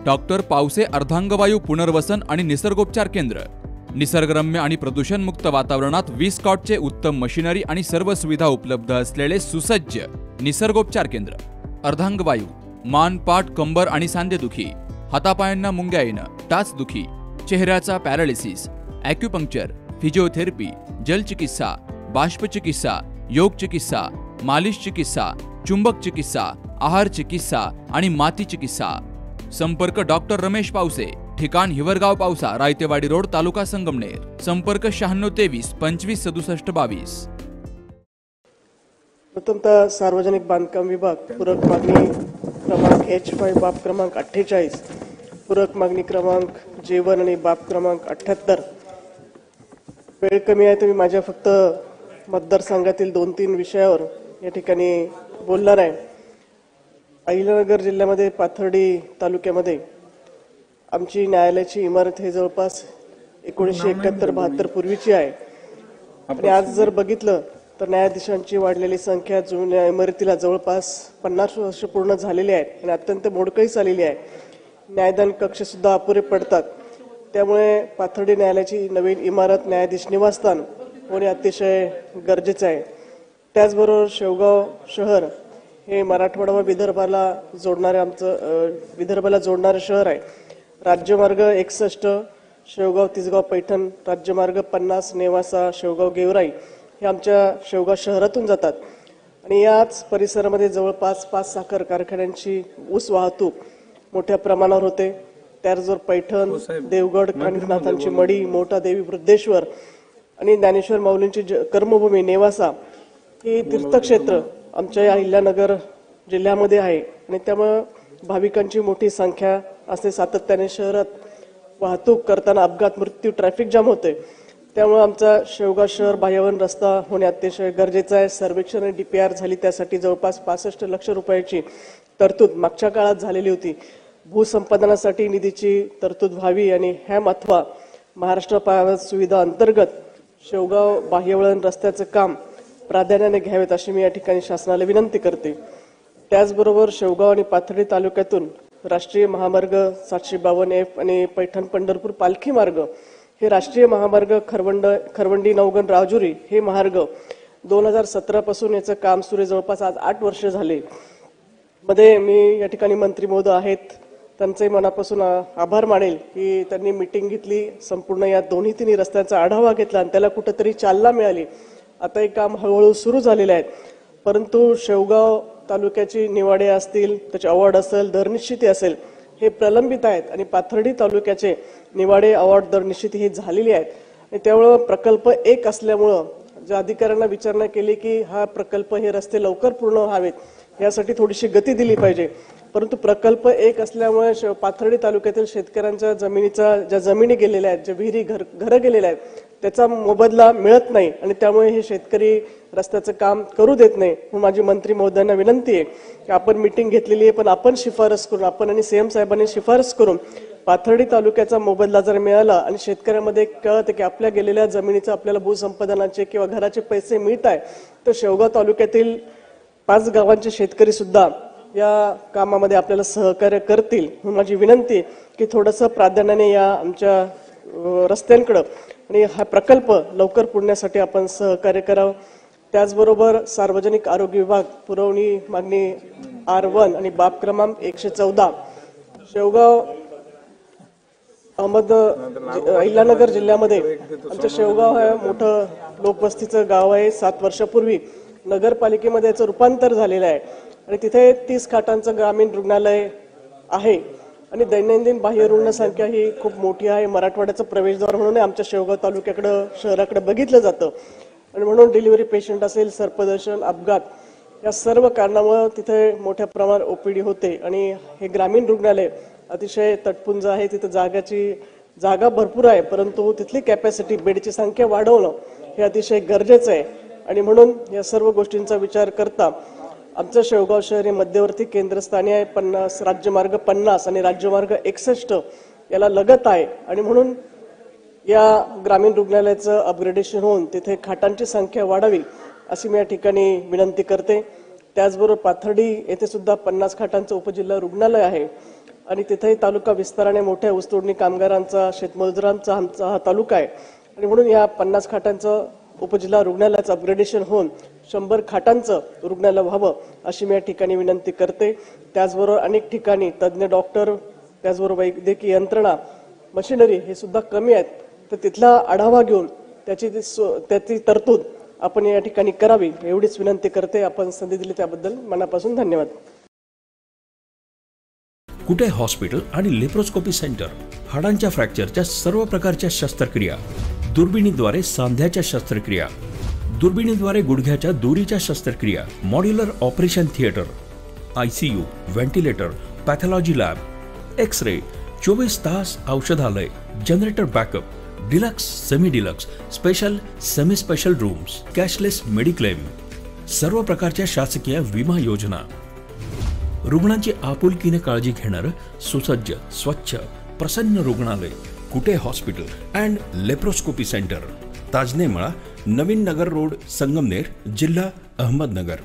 Doctor Pawase अर्धांगवायू पुनर्वसन आणि निसर्गोपचार केंद्र। निसर्गरम्य आणि प्रदूषणमुक्त वातावरणात 20 कॉटचे उत्तम मशिनरी आणि सर्व सुविधा उपलब्ध असलेले सुसज्ज निसर्गोपचार केंद्र। अर्धांगवायू, मान, पाठ, कंबर आणि सांधेदुखी, हातापायांना मुंग्या येणं, टाचदुखी, चेहऱ्याचा पॅरालिसिस, ॲक्युपंक्चर, फिजिओथेरपी, जलचिकित्सा, बाष्पचिकित्सा, योग चिकित्सा, मालिश चिकित्सा, चुंबक चिकित्सा, आहार चिकित्सा आणि माती चिकित्सा। संपर्क डॉक्टर रमेश पावसे, ठिकाण हिवरगाव पावसा, रायतेवाडी रोड, तालुका संगमनेर। संपर्क 9623 25 67 22। प्रथमतः सार्वजनिक बांधकाम विभाग पूरक मागणी क्रमांक H5 बाब क्रमांक 48, पूरक मागणी क्रमांक J1 आणि बाब क्रमांक 78। वेळ कमी आहे तर मी माझ्या फक्त मतदारसंघातील 2-3 विषयावर या ठिकाणी बोलणार आहे। अहिल्यानगर जिल्ह्यामध्ये पाथर्डी तालुक्यामध्ये आमची न्यायालयाची इमारत हे जवळपास 1971-72 पूर्वीची आहे आणि आज जर बघितलं तर न्यायाधीशांची वाढलेली संख्या जुन्या इमारतीला जवळपास 50 वर्ष पूर्ण झालेली आहेत आणि अत्यंत मोडकळीस झालेली आहे। न्यायदान कक्ष सुद्धा अपुरे पडतात, त्यामुळे पाथर्डी न्यायालयाची नवीन इमारत न्यायाधीश निवासस्थान होणे अतिशय गरजेचे आहे। त्याचबरोबर शेवगाव शहर हे मराठवाडा व विदर्भाला जोडणारे शहर आहे। राज्यमार्ग 61 शेवगाव तिसगाव पैठण, राज्यमार्ग 50 नेवासा शेवगाव गेवराई हे आमच्या शेवगाव शहरातून जातात आणि याच परिसरामध्ये जवळपास 5 साखर कारखान्यांची ऊस वाहतूक मोठ्या प्रमाणावर होते। त्याचबरोबर पैठण, देवगड, कानिफनाथांची मडी, मोठा देवी वृद्धेश्वर आणि ज्ञानेश्वर माऊलींची कर्मभूमी नेवासा ही तीर्थक्षेत्र आमच्या या अहिल्यानगर जिल्ह्यामध्ये आहे आणि त्यामुळे भाविकांची मोठी संख्या असते। सातत्याने शहरात वाहतूक करताना अपघात, मृत्यू, ट्रॅफिक जाम होते, त्यामुळे आमचा शेवगाव शहर बाह्यवन रस्ता होणे अतिशय गरजेचं आहे। सर्वेक्षण आणि DPR झाली, त्यासाठी जवळपास 65 लाख रुपयाची तरतूद मागच्या काळात झालेली होती। भूसंपादनासाठी निधीची तरतूद व्हावी आणि हॅम अथवा महाराष्ट्र पायाभूत सुविधा अंतर्गत शेवगाव बाह्यवळण रस्त्याचं काम प्राधान्याने घ्यावेत अशी मी या ठिकाणी शासनाला विनंती करते। त्याचबरोबर शेवगाव आणि पाथर्डी तालुक्यातून राष्ट्रीय महामार्ग 752F आणि पैठण पंढरपूर पालखी मार्ग हे राष्ट्रीय महामार्ग खरवंडी नवगण राजुरी हे मार्ग 2017 पासून याचं काम सुरू, जवळपास आज 8 वर्ष झाले। मध्ये मी या ठिकाणी मंत्री महोदय आहेत, त्यांचे मनापासून आभार मानेल की त्यांनी मीटिंग घेतली, संपूर्ण या दोन्ही रस्त्यांचा आढावा घेतला आणि त्याला कुठेतरी चालना मिळाली। आता हे काम हळूहळू सुरू झालेले आहेत, परंतु शेवगाव तालुक्याची निवाडे असतील, त्याचे अवॉर्ड असेल, दरनिश्चिती असेल, हे प्रलंबित आहेत आणि पाथर्डी तालुक्याचे निवाडे, अवॉर्ड, दरनिश्चिती ही झालेली आहेत आणि त्यामुळे प्रकल्प एक असल्यामुळं ज्या अधिकाऱ्यांना विचारणा केली की हा प्रकल्प हे रस्ते लवकर पूर्ण व्हावेत यासाठी थोडीशी गती दिली पाहिजे, परंतु प्रकल्प एक असल्यामुळे पाथर्डी तालुक्यातील शेतकऱ्यांच्या ज्या जमिनी गेलेल्या आहेत, ज्या विहिरी घरं गेलेल्या आहेत, त्याचा मोबदला मिळत नाही आणि त्यामुळे हे शेतकरी रस्त्याचं काम करू देत नाही। माझी मंत्री महोदयांना विनंती आहे की आपण मीटिंग घेतलेली आहे, पण आपण शिफारस करून, आपण आणि CM साहेबांनी शिफारस करून पाथर्डी तालुक्याचा मोबदला जर मिळाला आणि शेतकऱ्यांमध्ये कळतं की आपल्या गेलेल्या जमिनीचं आपल्याला भूसंपादनाचे किंवा घराचे पैसे मिळत आहे, तर शेवगाव तालुक्यातील 5 गावांचे शेतकरी सुद्धा या कामामध्ये आपल्याला सहकार्य करतील। माझी विनंती की थोडंसं प्राधान्याने या आमच्या रस्त्यांकडे आणि हा प्रकल्प लवकर पूर्णसाठी आपण सहकार्य करावं। त्याचबरोबर सार्वजनिक आरोग्य विभाग पुरवणी मागणी R1 आणि बाब क्रमांक 114 शेवगाव अहिल्यानगर जिल्ह्यामध्ये आमच्या शेवगाव हे मोठं लोकवस्तीचं गाव आहे। 7 वर्षापूर्वी नगरपालिकेमध्ये याचं रूपांतर झालेलं आहे आणि तिथे 30 खाटांचं ग्रामीण रुग्णालय आहे आणि दैनंदिन बाह्य रुग्ण संख्या ही खूप मोठी आहे। मराठवाड्याचं प्रवेशद्वार म्हणून आमच्या शेवगाव तालुक्याकडे शहराकडे बघितलं जातं आणि म्हणून डिलिव्हरी पेशंट असेल, सर्पदर्शन, अपघात या सर्व कारणामुळे तिथे मोठ्या प्रमाणात OPD होते आणि हे ग्रामीण रुग्णालय अतिशय तटपुंज आहे। तिथे जागा भरपूर आहे, परंतु तिथली कॅपॅसिटी, बेडची संख्या वाढवणं हे अतिशय गरजेचं आहे आणि म्हणून या सर्व गोष्टींचा विचार करता आमचं शेवगाव शहर हे मध्यवर्ती केंद्रस्थानी आहे। 50 राज्यमार्ग 50 आणि राज्यमार्ग 61 याला लगत आहे आणि म्हणून या ग्रामीण रुग्णालयाचं अपग्रेडेशन होऊन तिथे खाटांची संख्या वाढावी अशी मी या ठिकाणी विनंती करते। त्याचबरोबर पाथर्डी येथे सुद्धा 50 खाटांचं उपजिल्हा रुग्णालय आहे आणि तिथेही तालुका विस्ताराने मोठ्या ऊसतोडणी कामगारांचा शेतमजुरांचा आमचा हा तालुका आहे आणि म्हणून या 50 खाटांचं उपजिल्हा रुग्णालयाचं अपग्रेडेशन होऊन 100 खाटांचं रुग्णालय व्हावं अशी मी या ठिकाणी विनंती करते. त्याचबरोबर अनेक ठिकाणी तज्ज्ञ डॉक्टर, त्याचबरोबर वैद्यकीय यंत्रणा, मशिनरी हे सुद्धा कमी आहेत, तर तिथला आढावा घेऊन त्याची तरतूद आपण या ठिकाणी करावी एवढीच विनंती करते. आपण संधी दिली त्याबद्दल मनापासून धन्यवाद. कुटे हॉस्पिटल आणि लेप्रोस्कोपी सेंटर, हाडांच्या फ्रॅक्चरच्या सर्व प्रकारच्या शस्त्रक्रिया, दुर्बिणीद्वारे सांध्याच्या शस्त्रक्रिया, दुर्बिणीद्वारे गुडघ्याच्या दोरीच्या शस्त्रक्रिया, modular operation theatre, ICU, ventilator, pathology lab, x-ray, 24 तास औषधालय, generator backup, deluxe, semi deluxe, special, semi special rooms, cashless mediclaim, सर्व प्रकारच्या शासकीय विमा योजना, रुग्णांची आपुलकीने काळजी घेणारं सुसज्ज, स्वच्छ, प्रसन्न रुग्णालय, Kute hospital and laparoscopy centre, Tajne Mala, Navin Nagar road, Sangamner, जिल्हा अहमदनगर.